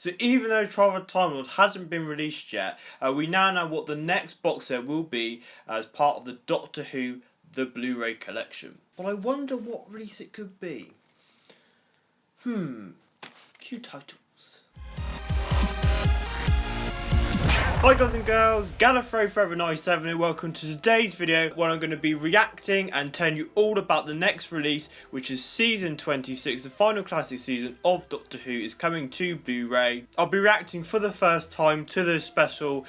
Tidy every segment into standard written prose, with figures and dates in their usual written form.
So even though Trial of a Time Lord hasn't been released yet, we now know what the next box set will be as part of the Doctor Who The Blu-ray collection. But I wonder what release it could be. Cue titles. Hi guys and girls, Gallifrey Forever 97 and welcome to today's video where I'm going to be reacting and telling you all about the next release, which is season 26, the final classic season of Doctor Who is coming to Blu-ray. I'll be reacting for the first time to the special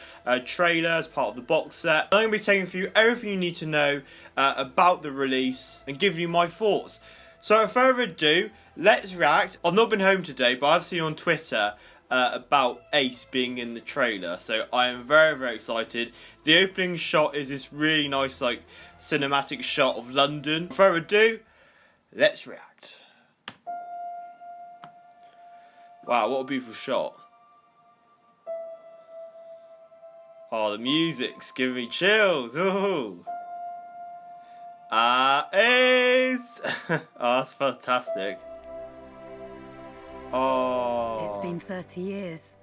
trailer as part of the box set. I'm going to be taking for you everything you need to know about the release and giving you my thoughts. So without further ado, let's react. I've not been home today, but I've seen on Twitter about Ace being in the trailer, so I am very excited. The opening shot is this really nice like cinematic shot of London. Without further ado, let's react. Wow, what a beautiful shot. Oh, the music's giving me chills. Ooh. Ace! Oh, that's fantastic. Oh. It's been 30 years.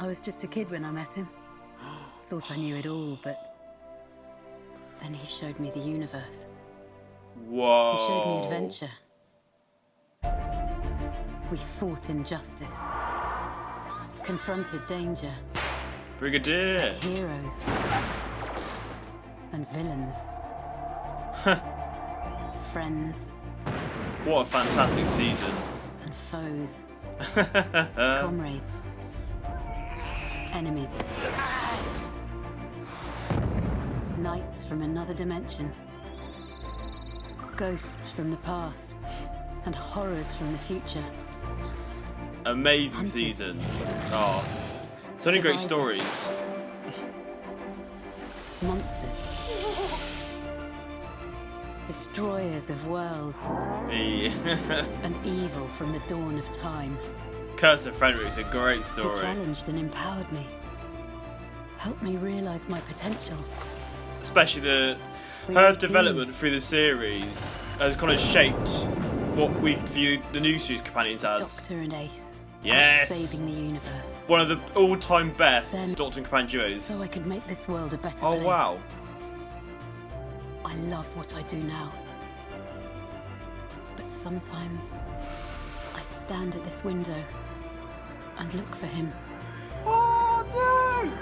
I was just a kid when I met him. Thought I knew it all, but then he showed me the universe. Whoa. He showed me adventure. We fought injustice, confronted danger, Brigadier. heroes and villains, friends What a fantastic season. and foes, comrades, enemies, knights from another dimension, ghosts from the past, and horrors from the future. Amazing Hunters. Season. Oh. So many great Survivors. stories. Monsters, destroyers of worlds, Hey. and evil from the dawn of time. Curse of Fenric is a great He story. challenged and empowered me, helped me realise my potential. Especially We her were a development through the series has kind of shaped what we view the new series companions as. Doctor and Ace. Yes. Saving the universe. One of the all-time best Then- Doctor and Companion duos. So I could make this world a better Oh place. wow. I love what I do now. But sometimes I stand at this window and look for him. Oh no!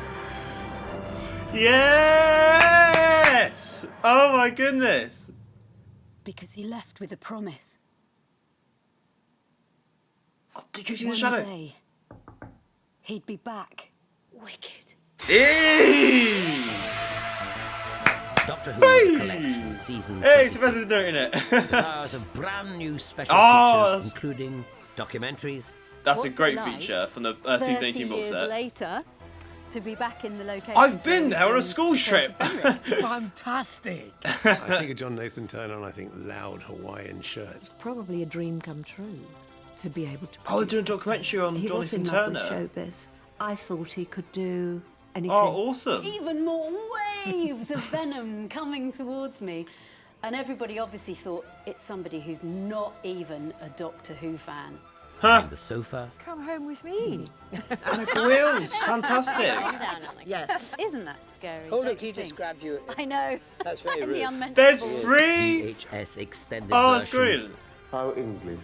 Yes! Oh my goodness! Because he left with a promise. Oh, did you see the One shadow? day, he'd be back. Wicked. Hey! Doctor Who The Collection, Season Hey, 26. Sebastian's doing it. Hours of brand new special Oh, features, including documentaries. That's What's a great it like? feature from the season 18 box years set. later, to be back in the location. I've been there on a school trip. Fantastic! I think of John Nathan Turner and I think loud Hawaiian shirts. Probably a dream come true to be able to. Oh, they're doing a documentary on He was in Jonathan love Turner. with showbiz. I thought he could do anything. Oh, awesome. Even more waves of venom coming towards me. And everybody obviously thought it's somebody who's not even a Doctor Who fan. And the sofa. Come home with me. Anna Wheels, fantastic. Calm down, Anna. Yes. Isn't that scary? Oh, don't look, you he just think? grabbed you. I know. That's very The rude. unmentionable. There's three. VHS extended Oh, that's versions. brilliant. How English.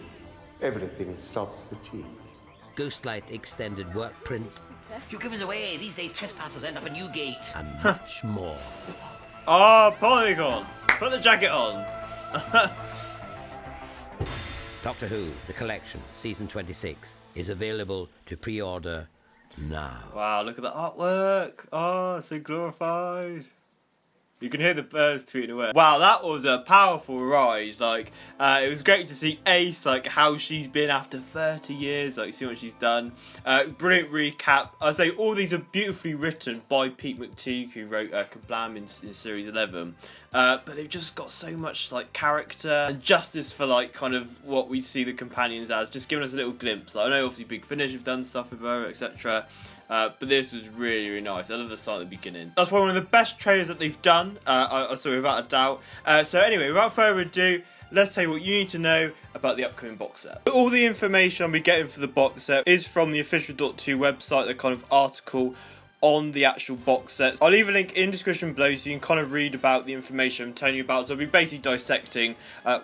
Everything stops for tea. Ghostlight extended work print. You give us away. These days, trespassers end up in Newgate. And much more. Oh, Polygon. Put the jacket on. Doctor Who The Collection, Season 26, is available to pre-order now. Wow, look at the artwork. Oh, so glorified. You can hear the birds tweeting away. Wow, that was a powerful ride. Like, it was great to see Ace, like, how she's been after 30 years, like, see what she's done. Brilliant recap. I say all these are beautifully written by Pete McTeague, who wrote Kablam in Series 11. But they've just got so much, like, character and justice for, like, kind of what we see the companions as. Just giving us a little glimpse. Like, I know, obviously, Big Finish have done stuff with her, etc. But this was really nice. I love the start at the beginning. That's probably one of the best trailers that they've done. I saw without a doubt. So anyway, without further ado, let's tell you what you need to know about the upcoming box set. All the information I'll be getting for the box set is from the official Doctor Who website, the kind of article on the actual box sets. I'll leave a link in the description below so you can kind of read about the information I'm telling you about. So I'll be basically dissecting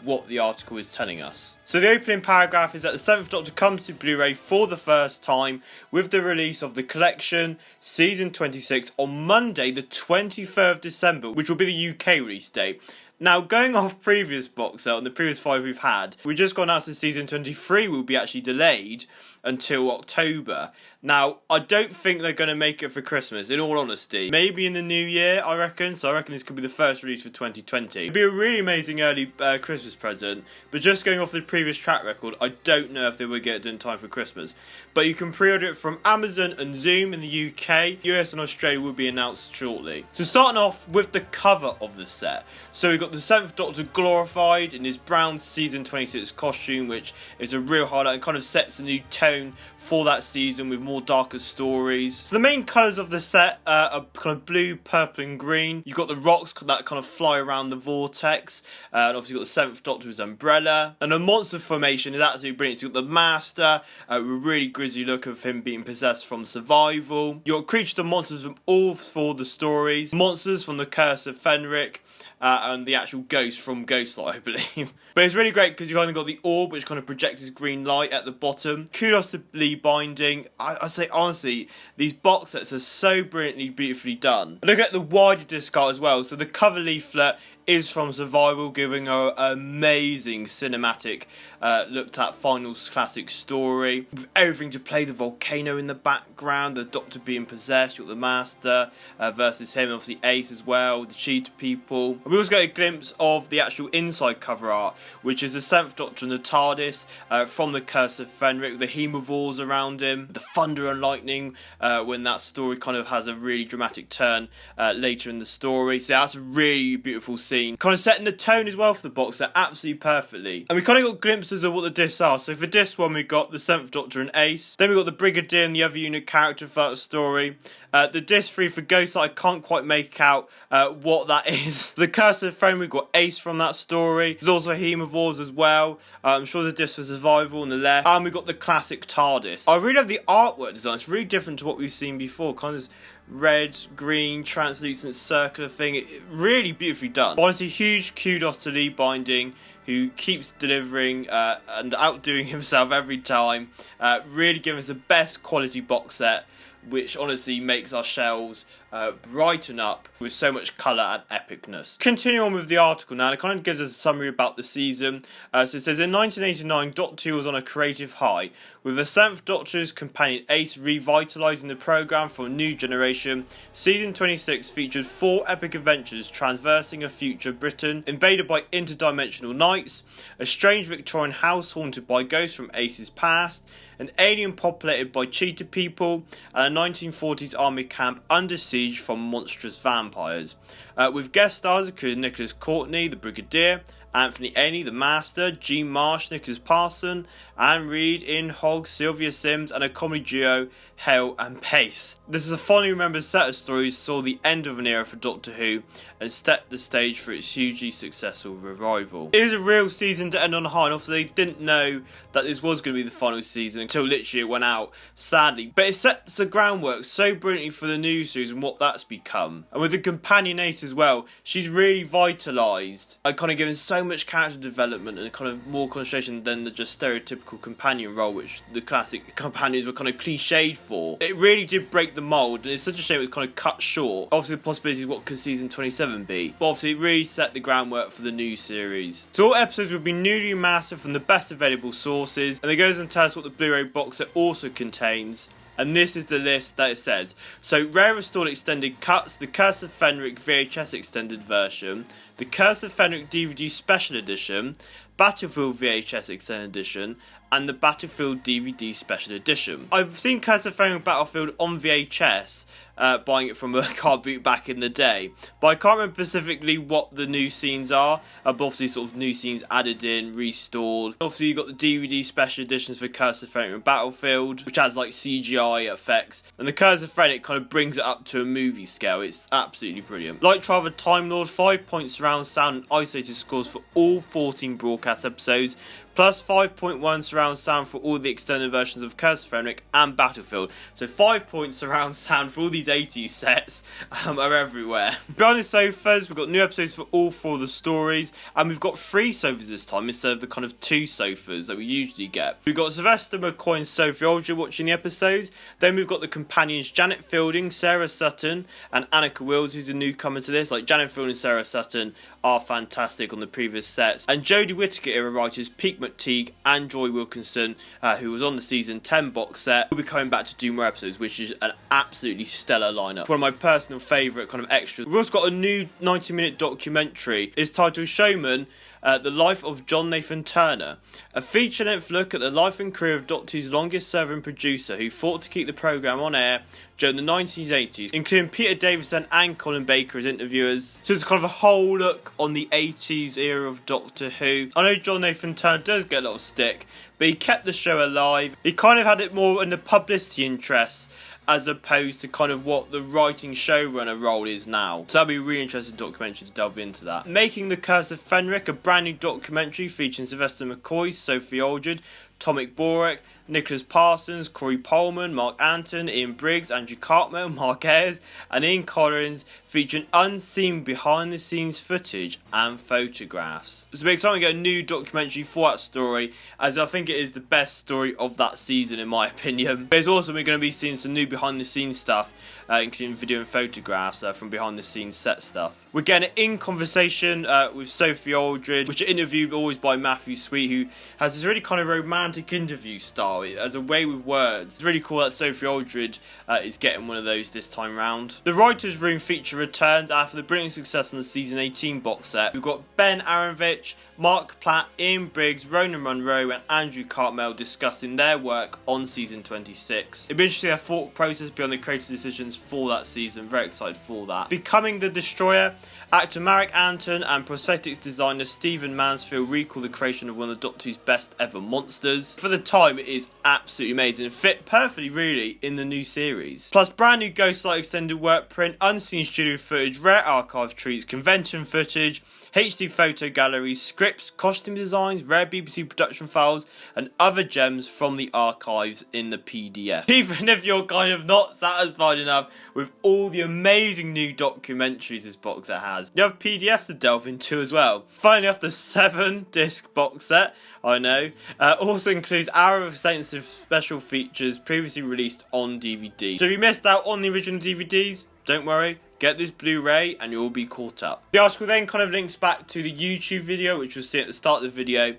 what the article is telling us. So the opening paragraph is that the 7th Doctor comes to Blu-ray for the first time with the release of the collection Season 26 on Monday the 23rd of December, which will be the UK release date. Now, going off previous box set, on the previous 5 we've had, we just got announced that Season 23 will be actually delayed until October. Now, I don't think they're going to make it for Christmas, in all honesty. Maybe in the new year, I reckon. So I reckon this could be the first release for 2020. It'd be a really amazing early Christmas present. But just going off the previous track record, I don't know if they will get it done in time for Christmas. But you can pre-order it from Amazon and Zoom in the UK. US and Australia will be announced shortly. So starting off with the cover of the set. So we've got the 7th Doctor glorified in his brown Season 26 costume, which is a real highlight and kind of sets a new tone for that season with more darker stories. So the main colours of the set are kind of blue, purple and green. You've got the rocks that kind of fly around the vortex. And obviously you've got the 7th Doctor's umbrella. And the monster formation is absolutely brilliant. So you've got the Master, a really grisly look of him being possessed from Survival. You've got creatures and monsters from all four of the stories. Monsters from the Curse of Fenric. And the actual ghost from Ghostlight, I believe. But it's really great because you've kind of got the orb, which kind of projects his green light at the bottom. Kudos to Lee Binding. I say, honestly, these box sets are so brilliantly, beautifully done. Look at the wider disc art as well. So the cover leaflet is from Survival, giving an amazing cinematic looked at final classic story. With everything to play, the volcano in the background, the Doctor being possessed, you've got the Master versus him, obviously Ace as well, the Cheetah people. And we also get a glimpse of the actual inside cover art, which is the 7th Doctor and the TARDIS from the Curse of Fenric, the Hemivores around him, the thunder and lightning when that story kind of has a really dramatic turn later in the story. So that's a really beautiful scene. Kind of setting the tone as well for the box set absolutely perfectly. And we kind of got glimpses of what the discs are. So for disc 1 we got the 7th Doctor and Ace. Then we got the Brigadier and the other unit character for that story. The disc 3 for Ghost, I can't quite make out what that is. The Curse of Fenric, we've got Ace from that story. There's also Hemivores as well. I'm sure the disc for Survival on the left. And we got the classic TARDIS. I really love the artwork design. It's really different to what we've seen before. Kind of red, green, translucent, circular thing. It really beautifully done. Honestly, huge kudos to Lee Binding, who keeps delivering and outdoing himself every time. Really giving us the best quality box set, which honestly makes our shelves brighten up with so much colour and epicness. Continuing on with the article now, it kind of gives us a summary about the season. So it says, in 1989, Doctor Who was on a creative high, with the 7th Doctor's companion Ace revitalising the programme for a new generation. Season 26 featured 4 epic adventures traversing a future Britain invaded by interdimensional knights, a strange Victorian house haunted by ghosts from Ace's past, an alien populated by cheetah people, and a 1940s army camp under siege from monstrous vampires. With guest stars including Nicholas Courtney, the Brigadier, Anthony Ainley, the Master, Jean Marsh, Nicholas Parson, Anne Reid, Ian Hogg, Sylvia Sims, and a comedy duo, Hale and Pace. This is a fondly remembered set of stories saw the end of an era for Doctor Who and set the stage for its hugely successful revival. It is a real season to end on a high, and obviously they didn't know that this was going to be the final season until literally it went out, sadly. But it sets the groundwork so brilliantly for the new series and what that's become. And with the companion Ace as well, she's really vitalised and kind of given so much character development and kind of more concentration than the just stereotypical companion role, which the classic companions were kind of cliched for. It really did break the mould, and it's such a shame it was kind of cut short. Obviously the possibility is what could season 27 be, but obviously it really set the groundwork for the new series. So all episodes will be newly remastered from the best available sources, and it goes on to tell us what the Blu-ray box set also contains. And this is the list that it says. So, rare restored extended cuts, the Curse of Fenric VHS extended version, the Curse of Fenric DVD special edition, Battlefield VHS extended edition, and the Battlefield DVD special edition. I've seen Curse of Fenric Battlefield on VHS, buying it from a car boot back in the day, but I can't remember specifically what the new scenes are, but obviously sort of new scenes added in, restored. Obviously you've got the DVD special editions for Curse of Fenric and Battlefield, which has like CGI effects, and the Curse of Fenric kind of brings it up to a movie scale. It's absolutely brilliant. Light Travel Time Lord, 5 points surround sound and isolated scores for all 14 broadcast episodes, plus 5.1 surround sound for all the extended versions of Curse of Fenric and Battlefield. So 5 points surround sound for all these 80s sets are everywhere. Behind the sofas, we've got new episodes for all 4 of the stories, and we've got 3 sofas this time instead of the kind of 2 sofas that we usually get. We've got Sylvester McCoy and Sophie Aldred watching the episodes. Then we've got the companions Janet Fielding, Sarah Sutton and Annika Wills, who's a newcomer to this. Like, Janet Fielding and Sarah Sutton are fantastic on the previous sets. And Jodie Whittaker era writers Pete McTeague and Joy Wilkinson, who was on the season 10 box set, will be coming back to do more episodes, which is an absolutely stellar lineup. One of my personal favourite kind of extras. We've also got a new 90-minute documentary. It's titled Showman, The Life of John Nathan Turner, a feature-length look at the life and career of Doctor Who's longest-serving producer who fought to keep the programme on air during the 1980s, including Peter Davison and Colin Baker as interviewers. So it's kind of a whole look on the 80s era of Doctor Who. I know John Nathan Turner does get a lot of stick, but he kept the show alive. He kind of had it more in the publicity interests as opposed to kind of what the writing showrunner role is now. So that'll be a really interesting documentary to delve into that. Making the Curse of Fenric, a brand new documentary featuring Sylvester McCoy, Sophie Aldred, Tomek Borek, Nicholas Parsons, Corey Pullman, Mark Anton, Ian Briggs, Andrew Cartmel, Mark Ayres and Ian Collins, featuring unseen behind-the-scenes footage and photographs. It's been exciting to get a new documentary for that story, as I think it is the best story of that season in my opinion. But it's also we're going to be seeing some new behind-the-scenes stuff, including video and photographs from behind-the-scenes set stuff. We're getting in conversation with Sophie Aldred, which is interviewed always by Matthew Sweet, who has this really kind of romantic interview style. It has a way with words. It's really cool that Sophie Aldred is getting one of those this time round. The Writers' Room feature returns after the brilliant success on the Season 18 box set. We've got Ben Aronovich, Mark Platt, Ian Briggs, Ronan Munro and Andrew Cartmel discussing their work on Season 26. It'll be interesting their thought process beyond the creative decisions for that season. Very excited for that. Becoming the Destroyer, actor Marek Anton and prosthetics designer Stephen Mansfield recall the creation of one of the Doctor Who's best ever monsters. For the time, it is absolutely amazing and fit perfectly really in the new series. Plus brand new Ghostlight extended work print, unseen studio footage, rare archive treats, convention footage, HD photo galleries, scripts, costume designs, rare BBC production files and other gems from the archives in the PDF. Even if you're kind of not satisfied enough with all the amazing new documentaries this box set has, you have PDFs to delve into as well. Finally off, the 7-disc box set, I know, also includes hour of extensive special features previously released on DVD. So if you missed out on the original DVDs, don't worry, get this Blu-ray and you'll be caught up. The article then kind of links back to the YouTube video, which you'll see at the start of the video.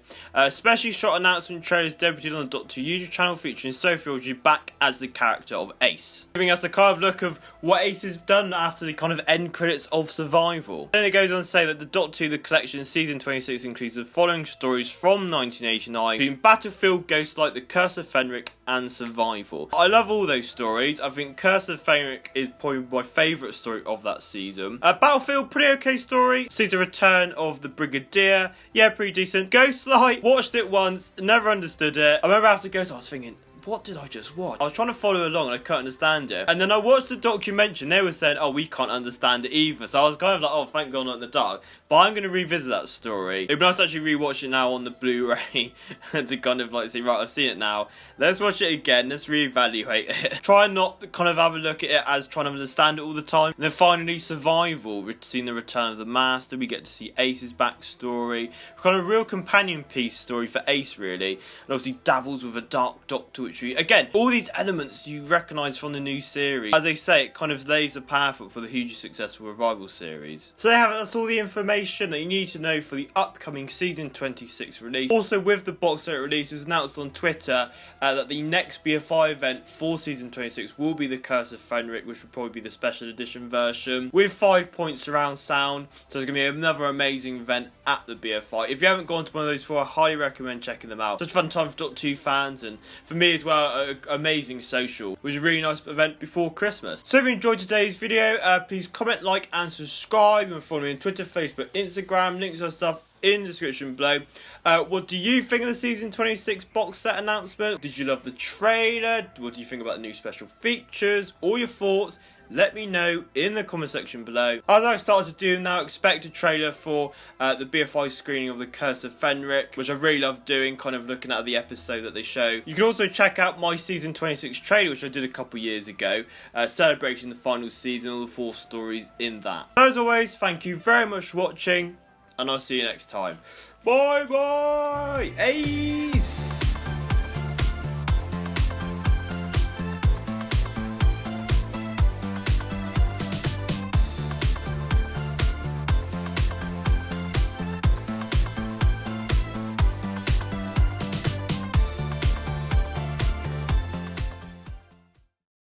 Specially shot announcement trailers debuted on the Doctor Who YouTube channel featuring Sophie Aldred back as the character of Ace, giving us a kind of look of what Ace has done after the kind of end credits of Survival. Then it goes on to say that the Doctor Who The Collection Season 26 includes the following stories from 1989, including Battlefield, Ghostlight, The Curse of Fenric and Survival. I love all those stories. I think Curse of Fenric is probably my favourite story of that season. Battlefield, pretty okay story. Sees the return of the Brigadier. Yeah, pretty decent. Ghostlight, watched it once, never understood it. I remember after Ghostlight I was thinking, what did I just watch? I was trying to follow along and I couldn't understand it. And then I watched the documentary and they were saying, oh, we can't understand it either. So I was kind of like, oh, thank God, not in the dark. But I'm going to revisit that story. It'd be nice to actually rewatch it now on the Blu-ray to kind of like say, right, I've seen it now. Let's watch it again. Let's reevaluate it. Try not to kind of have a look at it as trying to understand it all the time. And then finally, Survival. We've seen the return of the Master. We get to see Ace's backstory. Kind of a real companion piece story for Ace, really. And obviously dabbles with a Dark Doctor, which we, again, all these elements you recognise from the new series. As they say, it kind of lays the path for the hugely successful Revival series. So there you have it. That's all the information that you need to know for the upcoming Season 26 release. Also, with the box set release, it was announced on Twitter that the next BFI event for Season 26 will be the Curse of Fenric, which will probably be the special edition version with 5 points surround sound. So there's going to be another amazing event at the BFI. If you haven't gone to one of those before, I highly recommend checking them out. Such a fun time for Doctor Who fans and for me as well, an amazing social. It was a really nice event before Christmas. So if you enjoyed today's video, please comment, like and subscribe. And follow me on Twitter, Facebook, Instagram, links and stuff in the description below. What do you think of the Season 26 box set announcement? Did you love the trailer? What do you think about the new special features? All your thoughts let me know in the comment section below. As I've started to do now, expect a trailer for the BFI screening of the Curse of Fenric, which I really love doing, kind of looking at the episode that they show. You can also check out my season 26 trailer, which I did a couple years ago, celebrating the final season, all the 4 stories in that. As always, thank you very much for watching, and I'll see you next time. Bye bye! Ace!